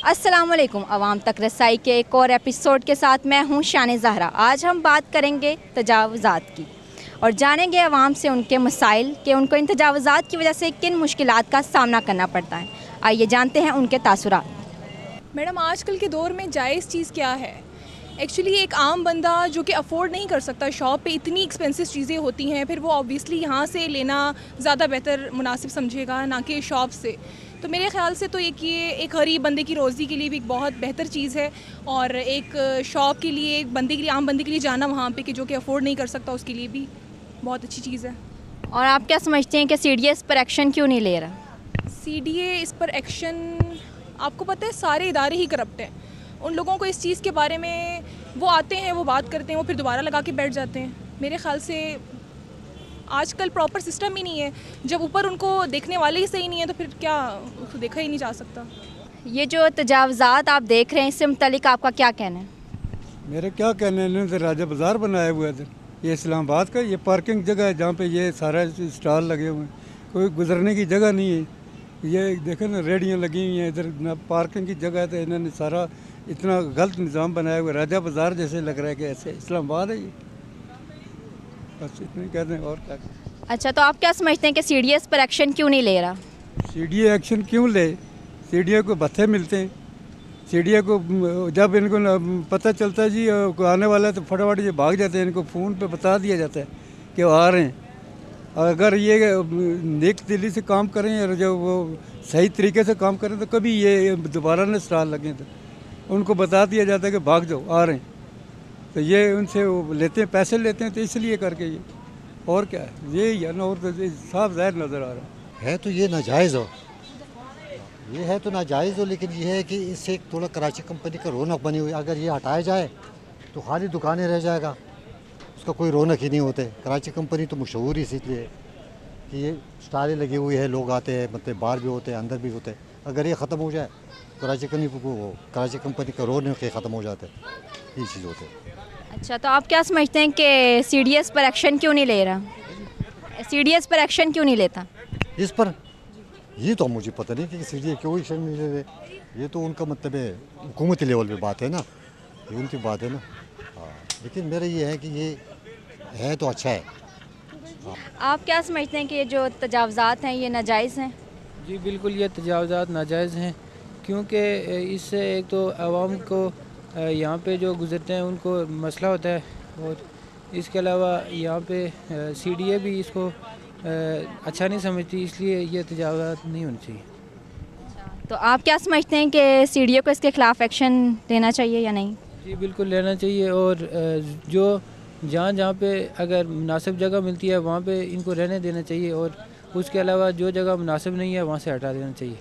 अस्सलामुअलैकुम। आवाम तक रसाई के एक और एपिसोड के साथ मैं हूं शान ज़हरा। आज हम बात करेंगे तजावुज़ात की और जानेंगे आवाम से उनके मसाइल कि उनको इन तजावुज़ात की वजह से किन मुश्किलात का सामना करना पड़ता है। आइए जानते हैं उनके तासुरात। मैडम, आजकल के दौर में जायज़ चीज़ क्या है? एक्चुअली एक आम बंदा जो कि अफोर्ड नहीं कर सकता, शॉप पे इतनी एक्सपेंसिव चीज़ें होती हैं, फिर वो ऑब्वियसली यहाँ से लेना ज़्यादा बेहतर मुनासिब समझेगा ना कि शॉप से। तो मेरे ख़्याल से तो ये एक गरीब बंदे की रोज़ी के लिए भी एक बहुत बेहतर चीज़ है, और एक शॉप के लिए, एक बंदे के लिए, आम बंदे के लिए जाना वहाँ पे कि जो कि अफोर्ड नहीं कर सकता, उसके लिए भी बहुत अच्छी चीज़ है। और आप क्या समझते हैं कि CDA इस पर एक्शन क्यों नहीं ले रहा? CDA इस पर एक्शन, आपको पता है सारे इदारे ही करप्ट हैं। उन लोगों को इस चीज़ के बारे में, वो आते हैं, वो बात करते हैं, वो फिर दोबारा लगा के बैठ जाते हैं। मेरे ख़्याल से आजकल प्रॉपर सिस्टम ही नहीं है। जब ऊपर उनको देखने वाले ही सही नहीं है तो फिर क्या उसको देखा ही नहीं जा सकता। ये जो तजावुज़ात आप देख रहे हैं, इससे मुतल्लिक आपका क्या कहना है? मेरे क्या कहने हैं, इन्होंने तो राजा बाज़ार बनाया हुआ है इधर। ये इस्लामाबाद का ये पार्किंग जगह है जहाँ पे ये सारा स्टॉल लगे हुए हैं, कोई गुजरने की जगह नहीं है। ये देखें ना, रेडियाँ लगी हुई हैं इधर, ना पार्किंग की जगह है। तो इन्होंने सारा इतना गलत निज़ाम बनाया हुआ है। राजा बाज़ार जैसे लग रहा है कि ऐसे इस्लामाबाद है ये। बस इतना ही कहते हैं, और क्या। अच्छा, तो आप क्या समझते हैं कि CDA इस पर एक्शन क्यों नहीं ले रहा? CDA एक्शन क्यों ले? CDA को भत्ते मिलते हैं। CDA को जब इनको पता चलता है जी कोई आने वाला है तो फटाफट ये भाग जाते हैं। इनको फ़ोन पे बता दिया जाता है कि वो आ रहे हैं। और अगर ये नेक दिली से काम करें और जब वो सही तरीके से काम करें तो कभी ये दोबारा न स्टॉल लगें। तो उनको बता दिया जाता है कि भाग जाओ, आ रहे हैं। तो ये उनसे वो लेते हैं, पैसे लेते हैं, तो इसलिए करके ये, और क्या है, यही है ना। और तो साफ ज़ाहिर नज़र आ रहा है। तो ये नाजायज़ हो, ये है तो नाजायज़ हो, लेकिन ये है कि इससे एक थोड़ा कराची कंपनी का रौनक बनी हुई। अगर ये हटाया जाए तो खाली दुकानें रह जाएगा, उसका कोई रौनक ही नहीं होते। कराची कंपनी तो मशहूर ही इसलिए कि ये स्टालें लगी हुई है, लोग आते हैं, मतलब बाहर भी होते हैं, अंदर भी होते हैं। अगर ये ख़त्म हो जाए कराची कंपनी का रौनक ख़त्म हो जाता है, ये चीज़ होती है। अच्छा, तो आप क्या समझते हैं कि CDA इस पर एक्शन क्यों नहीं ले रहा? CDA इस पर एक्शन क्यों नहीं लेता? इस पर ये तो मुझे पता नहीं कि CDA क्यों एक्शन नहीं ले रहे। ये तो उनका मतलब है, हुकूमती लेवल पे बात है ना, ये उनकी बात है ना। हाँ, लेकिन मेरा ये है कि ये है तो अच्छा है। हाँ। आप क्या समझते हैं कि ये जो तजावुज़ात हैं ये नाजायज़ हैं? जी बिल्कुल, ये तजावुज़ात नाजायज़ हैं, क्योंकि इससे एक तो आवाम को यहाँ पे जो गुज़रते हैं उनको मसला होता है, और इसके अलावा यहाँ पे CDA भी इसको अच्छा नहीं समझती, इसलिए ये तजावुज़ात नहीं होनी चाहिए। तो आप क्या समझते हैं कि CDA को इसके ख़िलाफ़ एक्शन लेना चाहिए या नहीं? जी बिल्कुल लेना चाहिए, और जो जहाँ पे अगर मुनासिब जगह मिलती है वहाँ पे इनको रहने देना चाहिए, और उसके अलावा जो जगह मुनासिब नहीं है वहाँ से हटा देना चाहिए।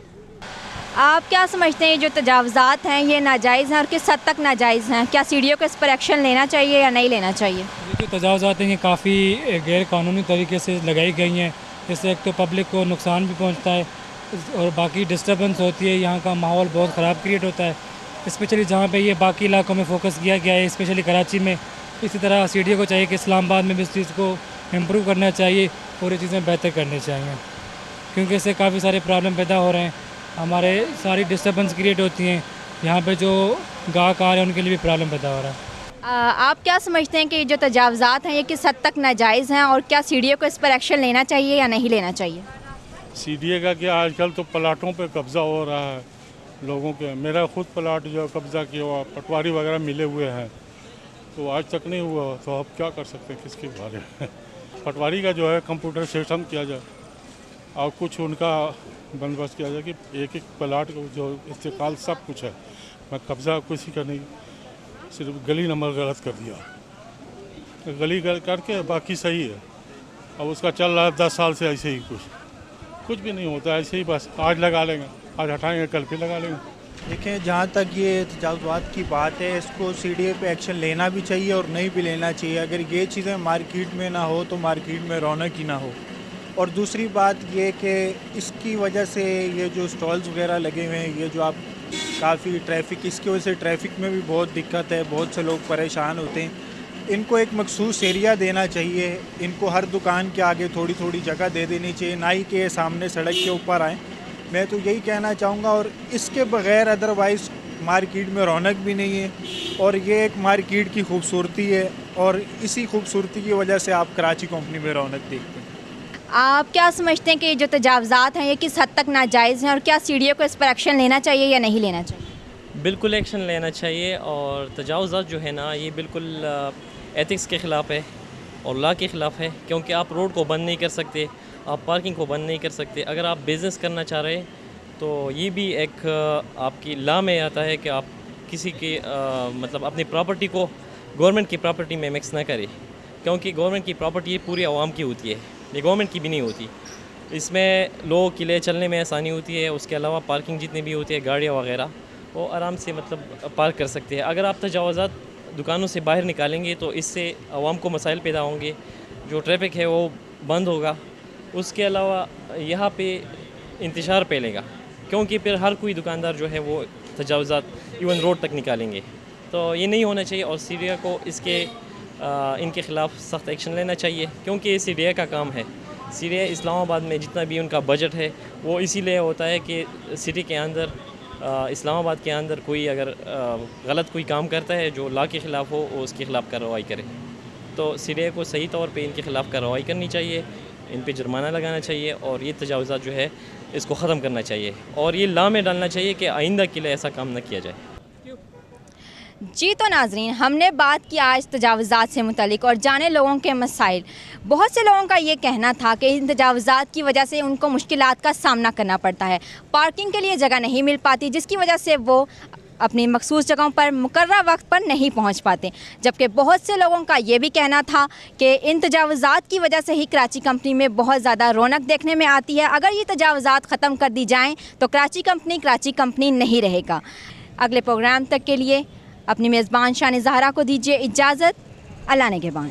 आप क्या समझते हैं जो तजावुज़ात हैं ये नाजायज़ हैं और किस हद तक नाजायज़ हैं? क्या CDA को इस पर एक्शन लेना चाहिए या नहीं लेना चाहिए? ये जो तजावुज़ात हैं ये काफ़ी गैर कानूनी तरीके से लगाई गई हैं। इससे एक तो पब्लिक को नुकसान भी पहुंचता है और बाकी डिस्टर्बेंस होती है, यहाँ का माहौल बहुत ख़राब क्रिएट होता है। स्पेशली जहाँ पे ये बाकी इलाकों में फोकस किया गया है, स्पेशली कराची में। इसी तरह CDA को चाहिए कि इस्लामाबाद में भी इस चीज़ को इम्प्रूव करना चाहिए और ये चीज़ें बेहतर करनी चाहिए, क्योंकि इससे काफ़ी सारे प्रॉब्लम पैदा हो रहे हैं। हमारे सारी डिस्टर्बेंस क्रिएट होती हैं, यहाँ पे जो गाहक आ रहे हैं उनके लिए भी प्रॉब्लम पैदा हो रहा है। आप क्या समझते हैं कि जो तजावुज़ात हैं ये किस हद तक नाजायज़ हैं और क्या CDA को इस पर एक्शन लेना चाहिए या नहीं लेना चाहिए? CDA का क्या, आजकल तो प्लाटों पे कब्ज़ा हो रहा है लोगों के। मेरा खुद प्लाट जो कब्ज़ा किया हुआ, पटवारी वगैरह मिले हुए हैं, तो आज तक नहीं हुआ। तो अब क्या कर सकते हैं किसके बारे में? पटवारी का जो है कंप्यूटर सिस्टम किया जाए। और कुछ उनका बंदोबस्त किया जाए कि एक एक प्लाट को जो इस्तेकाल सब कुछ है, मैं कब्ज़ा किसी का नहीं, सिर्फ गली नंबर गलत कर दिया, गली गलत करके बाकी सही है। अब उसका चल रहा है 10 साल से ऐसे ही, कुछ भी नहीं होता, ऐसे ही बस आज लगा लेंगे, आज हटाएंगे, कल फिर लगा लेंगे। देखें, जहाँ तक ये तजावुज़ात की बात है, इसको सीडीए पे एक्शन लेना भी चाहिए और नहीं भी लेना चाहिए। अगर ये चीज़ें मार्केट में ना हो तो मार्केट में रौनक ही ना हो। और दूसरी बात ये कि इसकी वजह से ये जो स्टॉल्स वगैरह लगे हुए हैं, ये जो आप काफ़ी ट्रैफिक, इसकी वजह से ट्रैफिक में भी बहुत दिक्कत है, बहुत से लोग परेशान होते हैं। इनको एक मखसूस एरिया देना चाहिए, इनको हर दुकान के आगे थोड़ी थोड़ी जगह दे देनी चाहिए, ना ही कि सामने सड़क के ऊपर आएँ। मैं तो यही कहना चाहूँगा। और इसके बग़ैर अदरवाइज़ मार्केट में रौनक भी नहीं है, और ये एक मार्केट की खूबसूरती है, और इसी खूबसूरती की वजह से आप कराची कंपनी में रौनक देखते हैं। आप क्या समझते हैं कि जो तजावज़ात हैं ये किस हद तक नाजायज़ हैं और क्या सीडीए को इस पर एक्शन लेना चाहिए या नहीं लेना चाहिए? बिल्कुल एक्शन लेना चाहिए, और तजावुज़ात जो है ना ये बिल्कुल एथिक्स के ख़िलाफ़ है और लॉ के ख़िलाफ़ है, क्योंकि आप रोड को बंद नहीं कर सकते, आप पार्किंग को बंद नहीं कर सकते। अगर आप बिज़नेस करना चाह रहे हैं तो ये भी एक आपकी लॉ में आता है कि आप किसी की मतलब अपनी प्रॉपर्टी को गवर्नमेंट की प्रॉपर्टी में मिक्स ना करें, क्योंकि गवर्नमेंट की प्रॉपर्टी ये पूरी आवाम की होती है, ये गवर्नमेंट की भी नहीं होती। इसमें लोगों के लिए चलने में आसानी होती है, उसके अलावा पार्किंग जितनी भी होती है, गाड़ियाँ वगैरह, वो आराम से मतलब पार्क कर सकते हैं। अगर आप तजावुज़ात दुकानों से बाहर निकालेंगे तो इससे आवाम को मसाइल पैदा होंगे, जो ट्रैफिक है वो बंद होगा, उसके अलावा यहाँ पे इंतशार फैलेगा, क्योंकि फिर हर कोई दुकानदार जो है वो तजावुज़ात इवन रोड तक निकालेंगे। तो ये नहीं होना चाहिए, और सीडीए को इनके ख़िलाफ़ सख्त एक्शन लेना चाहिए, क्योंकि ये सीडीए का काम है। सीडीए इस्लामाबाद में जितना भी उनका बजट है वो इसीलिए होता है कि सिटी के अंदर, इस्लामाबाद के अंदर कोई अगर गलत कोई काम करता है जो लॉ के ख़िलाफ़ हो, वो उसके ख़िलाफ़ कार्रवाई करे। तो सीडीए को सही तौर पे इनके ख़िलाफ़ कार्रवाई करनी चाहिए, इन पे जुर्माना लगाना चाहिए, और ये तजावुज़ात जो है इसको ख़त्म करना चाहिए, और ये लॉ में डालना चाहिए कि आइंदा के लिए ऐसा काम न किया जाए। जी तो नाजरीन, हमने बात की आज तजावुज़ात से मुतालिक और जाने लोगों के मसाइल। बहुत से लोगों का ये कहना था कि इन तजावुज़ात की वजह से उनको मुश्किलात का सामना करना पड़ता है, पार्किंग के लिए जगह नहीं मिल पाती, जिसकी वजह से वो अपनी मखसूस जगहों पर मुकर्रर वक्त पर नहीं पहुंच पाते। जबकि बहुत से लोगों का ये भी कहना था कि इन तजावुज़ात की वजह से ही कराची कंपनी में बहुत ज़्यादा रौनक देखने में आती है। अगर ये तजावुज़ात ख़त्म कर दी जाएँ तो कराची कंपनी नहीं रहेगा। अगले प्रोग्राम तक के लिए अपनी मेज़बान शान ज़हरा को दीजिए इजाज़त। अल्लाह ने के बान।